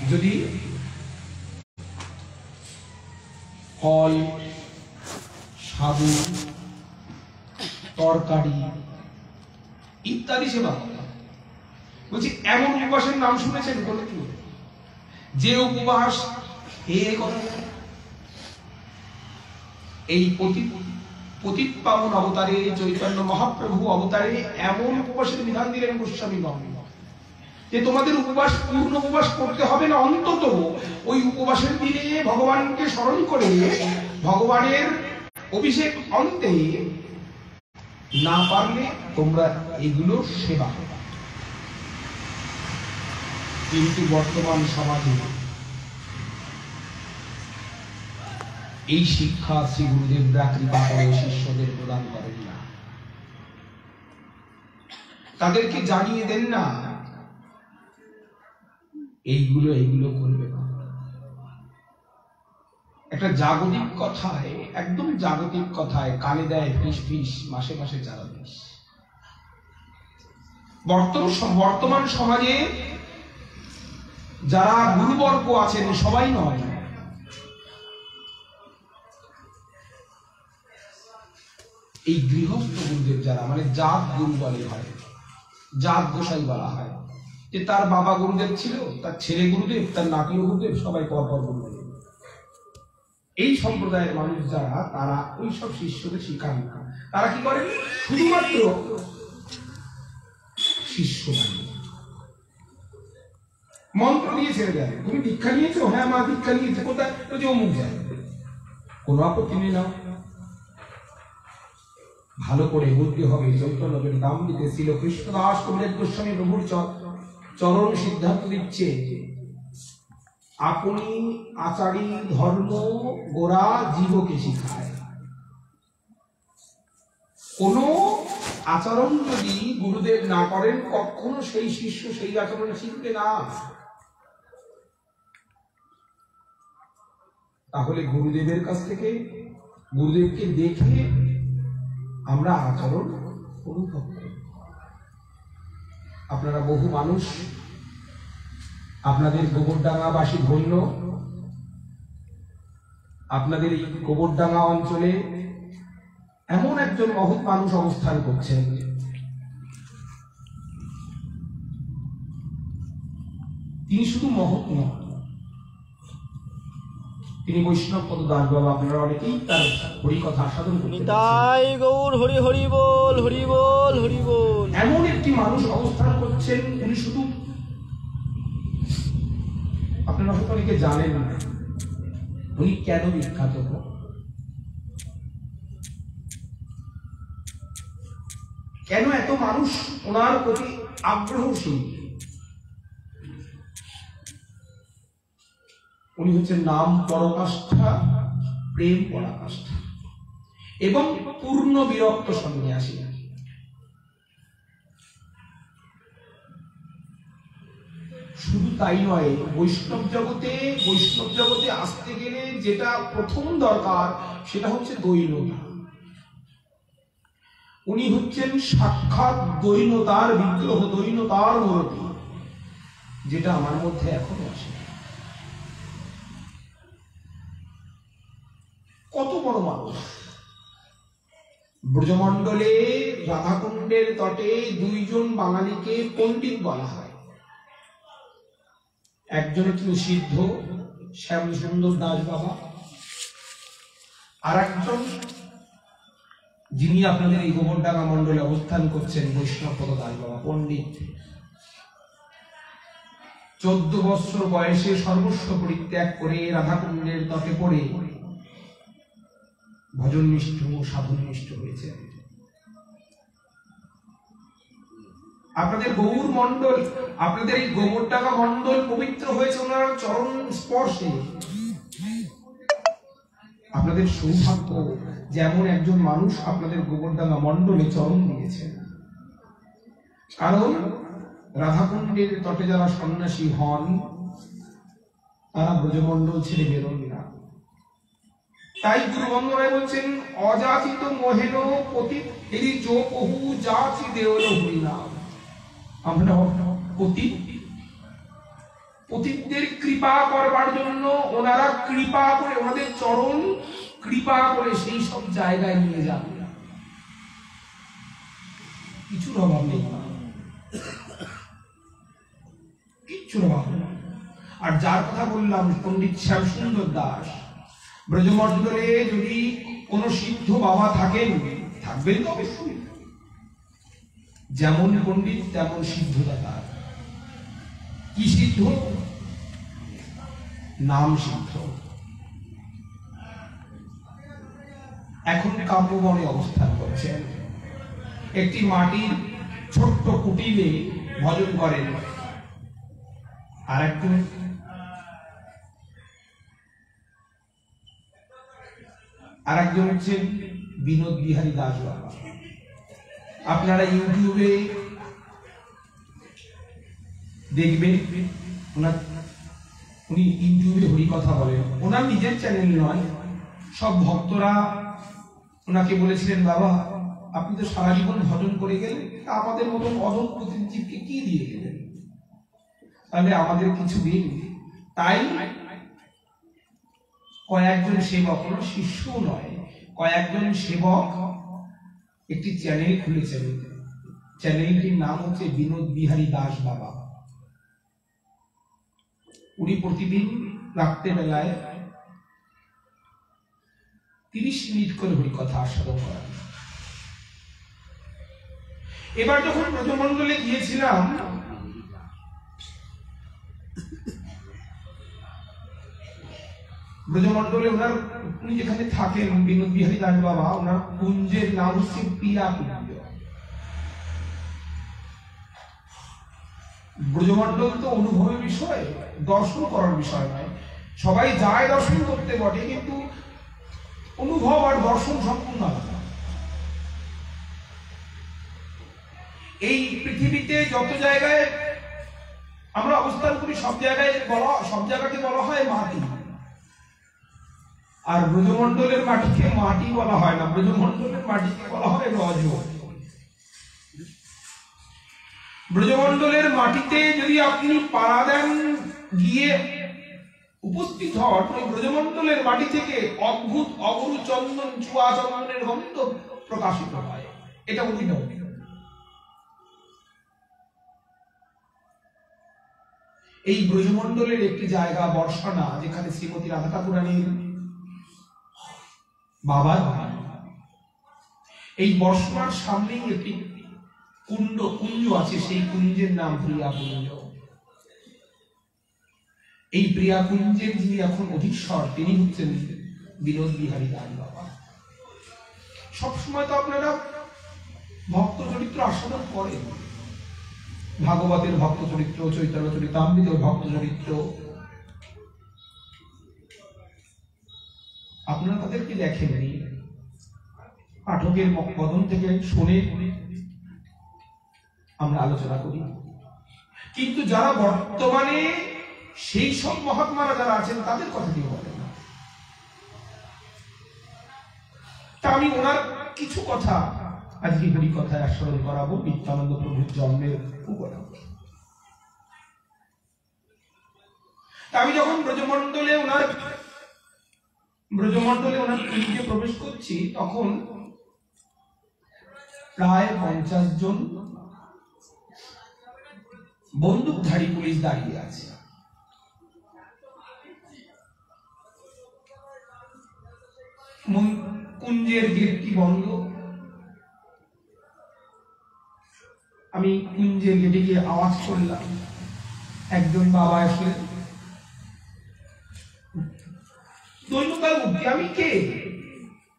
যদি ফল, সাবু, তরকারি ইত্যাদি সেবা করা। বলছি এমন উপবাসের নাম শুনেছেন বলে কি? যে উপবাস খেয়ে করা যায়। এই পতিত পাবন অবতারে, চৈতন্য মহাপ্রভু অবতারে এমন উপবাসের বিধান দিলেন গোস্বামী গণ, যে তোমাদের উপবাস পূর্ণ উপবাস করতে হবে না, অন্তত ওই উপবাসের দিনে ভগবানকে স্মরণ করে ভগবানের অভিষেক অন্তে না পারলে তোমরা এগুলো সেবা করো। কিন্তু বর্তমান সমাজে এই শিক্ষা শ্রী গুরুদেবরা কৃপা করে শিষ্যদের প্রদান করেন না। তাদেরকে জানিয়ে দেন না এইগুলো করবে না। একটা জাগতিক কথায়, একদম জাগতিক কথায় কানে দেয় ফিস ফিস, মাসে মাসে চারা বিষ। বর্তমান সমাজে যারা গুরুবর্গ আছেন সবাই নয়, এই গৃহস্থ গুরুদেব যারা, মানে জাত গুরু বলে হয়, জাত গোসাই বলা হয়, যে তার বাবা গুরুদেব ছিল, তার ছেলে গুরুদেব, তার নাতিও গুরুদেব, সবাই পরপর গুরুদেব। এই সম্প্রদায়ের মানুষ যারা, তারা ওই সব শিষ্যদের শিখান না। তারা কি করে? শুধুমাত্র শিষ্য মন্ত্র দিয়ে ছেড়ে দেয়। তুমি দীক্ষা নিয়েছো? হ্যাঁ মা দীক্ষা নিয়েছে। কোথায়? যে অমুক যায়। কোনো আপত্তি নেই, নাও। ভালো করে বুঝতে হবে চৈতন্যের নাম দিতে ছিল কৃষ্ণদাস কবিরাজ গোস্বামী প্রভুর চরণ সিদ্ধান্ত দিচ্ছে, আপনি আচারী ধর্ম গোড়া জীবকে শিখায়। কোন আচরণ যদি গুরুদেব না করেন, কখনো সেই শিষ্য সেই আচরণ শিখবে না। তাহলে গুরুদেবের কাছ থেকে, গুরুদেবকে দেখে আমরা আচরণ অনুভব করি। আপনারা বহু মানুষ আপনাদের গোবরডাঙ্গাবাসী ধন্য, আপনাদের এই গোবরডাঙ্গা অঞ্চলে এমন একজন মহৎ মানুষ অবস্থান করছেন, তিনি শুধু মহৎ নন, তিনি বৈষ্ণব পদ দাস বাবা। আপনারা অনেকেই তার হরি কথা আস্বাদন করতে তাই গৌর হরি হরি বল, হরি বল, হরি বল। এমন একটি মানুষ অবস্থান করছেন, উনি শুধু, আপনারা হয়তো অনেকে জানেন না উনি কেন বিখ্যাত। কেন এত মানুষ ওনার প্রতি আগ্রহশীল? উনি হচ্ছেন নাম পরকাষ্ঠা, প্রেম পরাকাষ্ঠা এবং পূর্ণ বিরক্ত সন্ন্যাসী। শুধু তাই নয়, বৈষ্ণব জগতে আসতে গেলে যেটা প্রথম দরকার সেটা হচ্ছে দৈনতা। উনি হচ্ছেন সাক্ষাৎ দৈনতার বিগ্রহ, দৈনতার মূর্তি, যেটা আমার মধ্যে এখনো আসে। কত বড় মানুষ! ব্রজমণ্ডলে রাধাকুণ্ডের তটে দুইজন বাঙালিকে পণ্ডিত বলা হয়। একজন হচ্ছেন সিদ্ধ শ্যাম সুন্দর দাস বাবা, আর একজন যিনি আপনাদের এই গোবরডাঙ্গা মণ্ডলে অবস্থান করছেন, বৈষ্ণব পদ দাস বাবা পণ্ডিত। 14 বছর বয়সে সর্বস্ব পরিত্যাগ করে রাধাকুণ্ডের তটে পড়ে ভজননিষ্ঠ সাধননিষ্ঠ হয়েছে। আপনাদের গৌর মণ্ডল, আপনাদের এই গোবরডাঙ্গা মণ্ডল পবিত্র হয়েছে ওনার চরণ স্পর্শে। আপনাদের সৌভাগ্য যেমন একজন মানুষ আপনাদের গোবরডাঙ্গা মণ্ডলে চরণ দিয়েছেন। কারণ রাধাকুণ্ডের তটে যারা সন্ন্যাসী হন, তারা ব্রজমণ্ডল ছেড়ে বেরোন না। তাই গুরু বন্দরায় বলছেন, অযাচিত মোহেন পতিত এরি চো বহু যাচি দেওল হরিনাম। আমরা পতিত পতিতদের কৃপা করবার জন্য ওনারা কৃপা করে, ওনাদের চরণ কৃপা করে সেই সব জায়গায় নিয়ে যান। কিছুর অভাব নেই, কিচ্ছুর অভাব নেই। আর যার কথা বললাম পণ্ডিত শ্যাম সুন্দর দাস, ব্রজমণ্ডলে যদি কোন সিদ্ধ বাবা থাকেন, থাকবেন তো অবশ্যই, যেমন পণ্ডিত তেমন সিদ্ধদাতা। কি সিদ্ধ? নাম সিদ্ধ। এখন কাব্যবনে অবস্থান করছেন, একটি মাটির ছোট্ট কুটিরে ভজন করেন। আর একজন হচ্ছেন বিনোদ বিহারী দাস বাবা। আপনারা ইউটিউবে দেখবেন, উনি ইউটিউবে হরি কথা বলেন। ওনার নিজের চ্যানেল নয়, সব ভক্তরা ওনাকে বলেছিলেন, বাবা আপনি তো সারা জীবন ভজন করে গেলেন, আমাদের মতন অধম প্রতিজীবকে কি দিয়ে গেলেন, তাহলে আমাদের কিছু দিন। তাই কয়েকজন সেবক, কোন শিষ্য নয়, কয়েকজন সেবক একটি চ্যানেল খুলেছেন। চ্যানেলটির নাম হচ্ছে বিনোদ বিহারী দাস বাবা। উনি প্রতিদিন রাত্রেবেলায় 30 মিনিট করে হরিকথা আস্বাদন করেন। এবার যখন ব্রজমণ্ডলে গিয়েছিলাম, ব্রজমণ্ডলে ওনার, উনি যেখানে থাকেন বিনোদ বিহারী দাস বাবা, ওনার কুঞ্জের নাম হচ্ছে প্রিয়া কুঞ্জ। ব্রজমণ্ডল তো অনুভবের বিষয়, দর্শন করার বিষয় নয়। সবাই যায় দর্শন করতে বটে, কিন্তু অনুভব আর দর্শন সম্পূর্ণ আলাদা। এই পৃথিবীতে যত জায়গায় আমরা অবস্থান করি, সব জায়গাকে বলা হয় মাটি। আর ব্রজমণ্ডলের মাটিকে মাটি বলা হয় না, ব্রজমণ্ডলের মাটিকে বলা হয় রজ। ব্রজমণ্ডলের মাটিতে যদি আপনি পাড়া দেন, গিয়ে উপস্থিত হন, ওই ব্রজমণ্ডলের মাটি থেকে অদ্ভুত অগরু চন্দন, চুয়া চন্দনের গন্ধ প্রকাশিত হয়। এটা অভিনব। এই ব্রজমণ্ডলের একটি জায়গা বর্ষানা, যেখানে শ্রীমতী রাধা ঠাকুরানীর বাবা। এই বর্ষানার সামনেই একটি কুঞ্জ আছে, সেই কুঞ্জের নাম প্রিয়া কুঞ্জ। এই প্রিয়া কুঞ্জের যিনি এখন অধীশ্বর, তিনি হচ্ছেন বিনোদ বিহারী দাস বাবা। সবসময় তো আপনারা ভক্ত চরিত্র আস্বাদন করেন, ভাগবতের ভক্ত চরিত্র, চৈতন্য চরিতামৃতের ভক্ত চরিত্র, আপনারা তাদেরকে দেখেননি, পাঠকের বদন থেকে শুনে আমরা আলোচনা করি। কিন্তু যারা বর্তমানে সেই সব মহাত্মারা যারা আছেন, তাদের কথা কেউ বলেন না। তা আমি ওনার কিছু কথা আজকে হরি কথায় আস্বাদন করাবো, নিত্যানন্দ প্রভুর জন্মের উপলক্ষে। আমি যখন ব্রজমণ্ডলে ওনার কুঞ্জে প্রবেশ করছি, তখন প্রায় 50 জন বন্দুকধারী পুলিশ দাঁড়িয়ে আছে। কুঞ্জের গেটটি বন্ধ। আমি কুঞ্জের গেটে গিয়ে আওয়াজ করলাম, একজন বাবা আসলেন। দৈনকাল মুক্তি, আমি কে?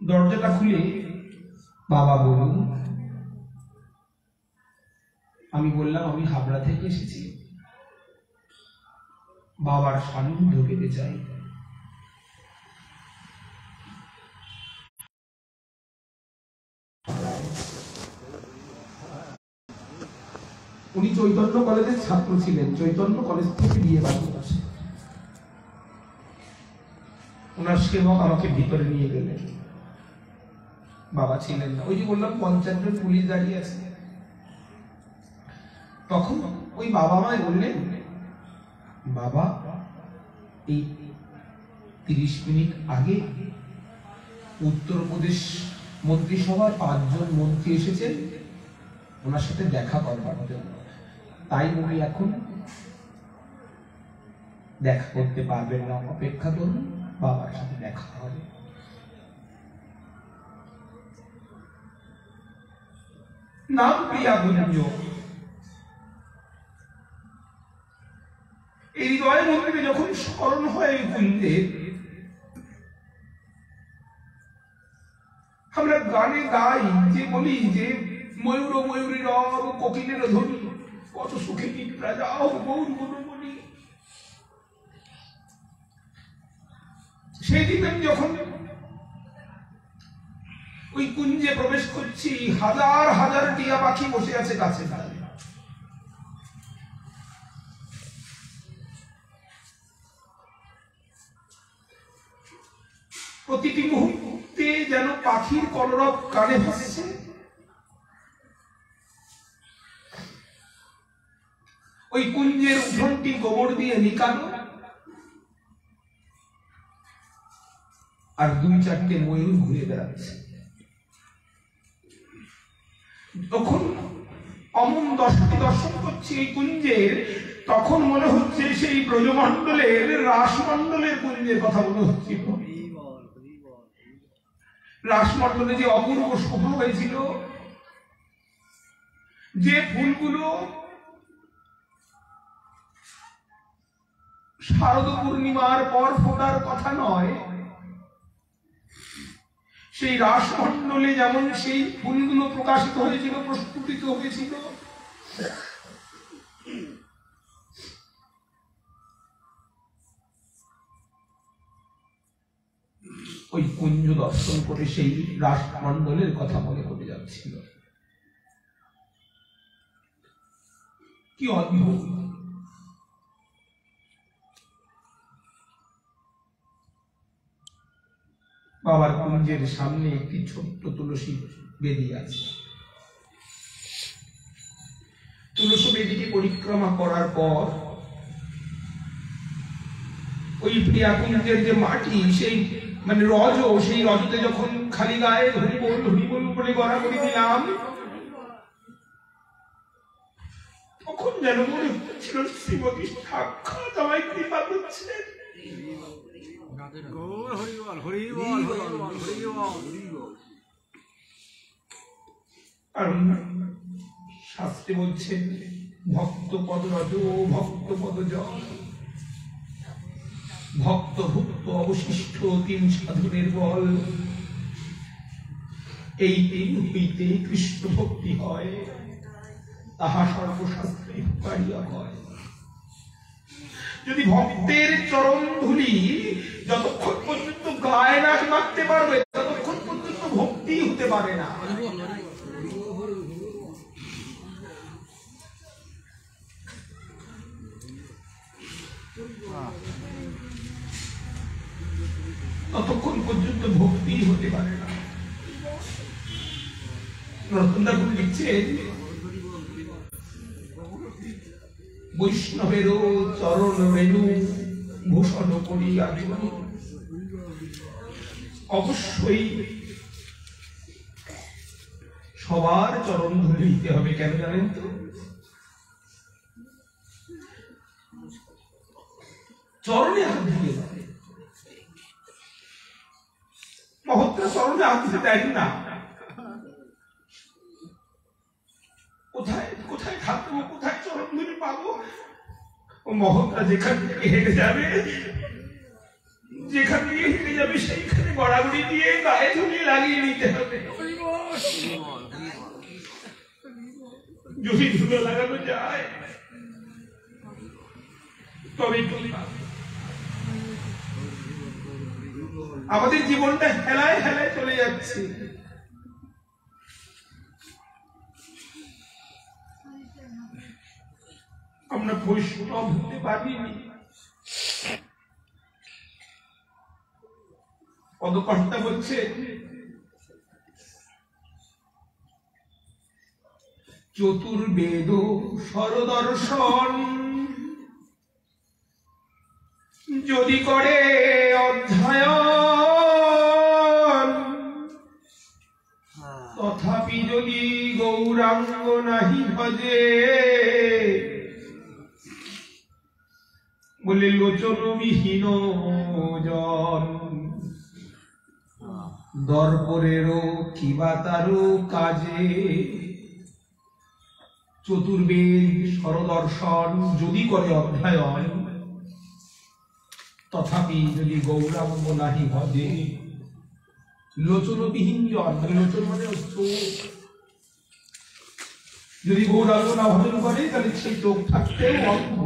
দরজাটা খুলে, বাবা বলুন। আমি বললাম, আমি হাবড়া থেকে এসেছি, বাবার সান্নিধ্য পেতে চাই। উনি চৈতন্য কলেজের ছাত্র ছিলেন, চৈতন্য কলেজ থেকে বিয়ে বাড়ি আসে। ওনার সেবক আমাকে ভিতরে নিয়ে গেলেন, বাবা ছিলেন না। ওই যে বললাম 50 জন পুলিশ দাঁড়িয়ে আছে। তখন ওই বাবা আমায় বললেন, বাবা এই 30 মিনিট আগে উত্তরপ্রদেশ মন্ত্রিসভার 5 জন মন্ত্রী এসেছেন ওনার সাথে দেখা করবার জন্য, তাই উনি এখন দেখা করতে পারবেন না, অপেক্ষা করুন, বাবার সাথে দেখা হবে। নাম প্রিয়া গুঞ্জ। এই হৃদয় মন্দিরে যখন স্মরণ হয় গুঞ্জের, আমরা গানে গাই যে বলি যে ময়ূর ময়ূরী রব কোকিলের ধ্বনি, কত সুখে নিদ্রা যাও গৌর মনোমণি। সেই দিন আমি যখন ওই কুঞ্জে প্রবেশ করছি, হাজার হাজার টিয়া পাখি বসে আছে গাছে গাছে। প্রতিটি মুহূর্তে যেন পাখির কলরব কানে ভাসছে। ওই কুঞ্জের উঠোনটি গোবর দিয়ে নিকানো, আর 2-4টে ময়ূর ঘুরে বেড়াচ্ছে। তখন অমন দশটি দর্শন করছি এই কুঞ্জের, তখন মনে হচ্ছে সেই ব্রজমণ্ডলের রাসমণ্ডলের কুঞ্জের কথা মনে হচ্ছিল। রাসমণ্ডলে যে অপূর্ব শোভা হয়েছিল, যে ফুলগুলো শারদ পূর্ণিমার পর ফোটার কথা নয়, সেই রাসমণ্ডলে যেমন সেই ফুলগুলো প্রকাশিত হয়েছিল, প্রস্ফুটিত হয়েছিল, ওই কুঞ্জ দর্শন করে সেই রাসমণ্ডলের কথা মনে পড়ে যাচ্ছিল। কি অদ্ভুত! বাবার কুঞ্জের সামনে একটি ছোট্ট তুলসী বেদি আছে। তুলসী বেদিকে পরিক্রমা করার পর ওই প্রিয়া কুঞ্জের যে মাটি, সেই মানে রজ, সেই রজতে যখন খালি গায়ে হরিবোল হরিবোল বলে গড়াগড়ি দিলাম, তখন যেন মনে হচ্ছিল শ্রীমতী সাক্ষাৎ আমায় কৃপা করছেন। শাস্ত্রে বলছেন ভক্ত পদরজ ভক্ত পদজ, ভক্ত ভুক্ত অবশিষ্ট 3 সাধনের বল, এই 3 হইতে কৃষ্ণ ভক্তি হয়, তাহা সর্বশাস্ত্রে পারিয়া হয়। যদি ভক্তের চরণ ধুলি যতক্ষণ পর্যন্ত গায়ে না মারতে পারবে, ততক্ষণ পর্যন্ত ভক্তি হতে পারে না। ততক্ষণ পর্যন্ত ভক্তি হতে পারে না। রতন ঠাকুর লিখছেন, বৈষ্ণবেরও চরণ রেণু ভূষণ করিয়া অবশ্যই সবার চরণ ধরে নিতে হবে। কেন জানেন তো? চরণে হাত দিয়ে যাবে, মহত্রা চরণে হাত দিতে দেন না। কোথায় কোথায় থাকবো, কোথায় চরণ ধরে পাবো? ও মহত্রা যেখান থেকে হেঁটে যাবে, যেখান থেকে হেঁটে যাবে সেইখানে গড়াগড়ি দিয়ে গায়ে ধুলি লাগিয়ে নিতে হবে। যদি ধুলো লাগানো যায় তবে আমাদের জীবনটা হেলায় হেলায় চলে যাচ্ছে। আমরা বৈষ্ণব হতে পারিনি। পদকর্তা বলছে, চতুর্বেদ সরদর্শন যদি করে অধ্যয়ন, তথাপি যদি গৌরাঙ্গ নাহি ভজে, বলে লোচনবিহীন জন দর্পরেরও কিবা তারও কাজে। চতুর্বেদ সরদর্শন যদি করে অধ্যয়ন, তথাপি যদি গৌরাঙ্গ নাহি ভজে। লোচনবিহীন জন, লোচন মানে চোখ, যদি গৌরাঙ্গ না ভজন করে তাহলে সেই চোখ থাকতেও অন্ধ।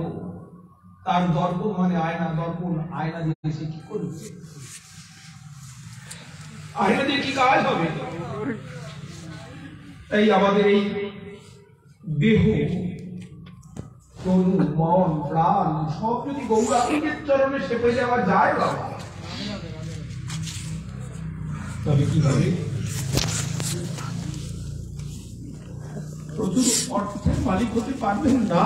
তার দর্পণ মানে আয়না, দর্পণ আয়না দিয়ে সে কি করবে? আয়না দিয়ে কি কাজ হবে? তাই আমাদের এই দেহ, তনু, মন, প্রাণ সব যদি গৌরাঙ্গের চরণে সেপে যাওয়া যায় বাবা, তবে কি হবে? প্রচুর অর্থের মালিক হতে পারবেন না,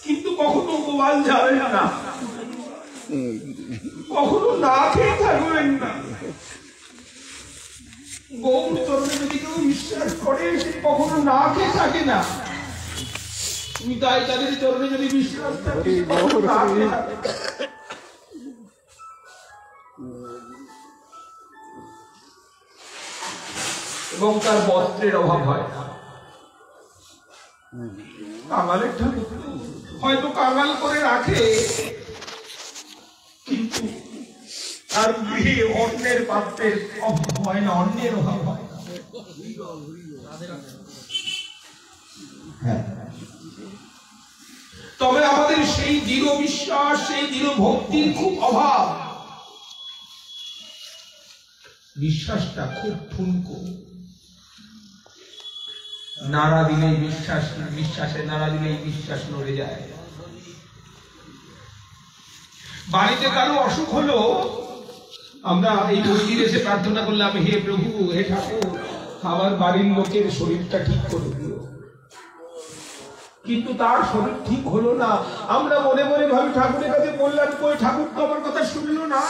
কিন্তু কখনো গোপাল যাবেন না, কখনো না খেয়ে থাকবেন না। গৌর চরণে যদি কেউ বিশ্বাস করে সে কখনো না খেয়ে থাকে না। তুমি তাই তাদের চরণে যদি বিশ্বাস থাকে এবং তার বস্ত্রের অভাব হয় না। কাঙালের ঠাকুর হয়তো কাঙাল করে রাখে, কিন্তু তার গৃহে অন্যের পাত্রের অভাব হয় না, অন্যের অভাব হয় না। তবে আমাদের সেই দৃঢ় বিশ্বাস, সেই দৃঢ় ভক্তির খুব অভাব। বিশ্বাসটা খুব ঠুনকো, নাড়া দিলেই বিশ্বাস, বিশ্বাসে নাড়া দিলেই বিশ্বাস নড়ে যায়। বাড়িতে কারো অসুখ হলো, আমরা এই মন্দিরে এসে প্রার্থনা করলাম, হে প্রভু, হে ঠাকুর, আমার বাড়ির লোকের শরীরটা ঠিক করে দিও। কিন্তু তার শরীর ঠিক হলো না, আমরা মনে মনে ভাবি ঠাকুরের কাছে বললাম, কই ঠাকুর তো আমার কথা শুনলো না।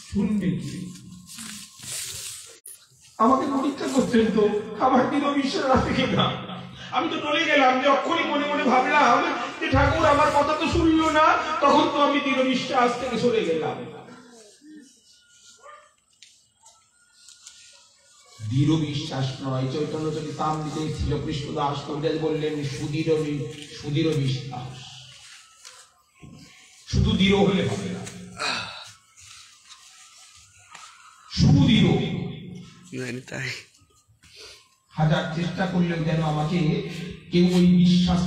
শুনবে কি? আমাকে পরীক্ষা করছেন তো আমার দৃঢ় বিশ্বাস আছে কিনা। আমি তো টলে গেলাম, যখনই মনে মনে ভাবলাম যে ঠাকুর আমার কথা তো শুনলো না, তখন তো আমি দৃঢ় বিশ্বাস থেকে সরে গেলাম। দৃঢ় বিশ্বাস নয়, চৈতন্য চরিতামৃতে ছিল কৃষ্ণদাস কবিরাজ বললেন সুদৃঢ় বিশ্বাস। শুধু দৃঢ় হলে হবে না, সুদৃঢ়। হাজার চেষ্টা করলেও যেন আমাকে কেউ ওই বিশ্বাস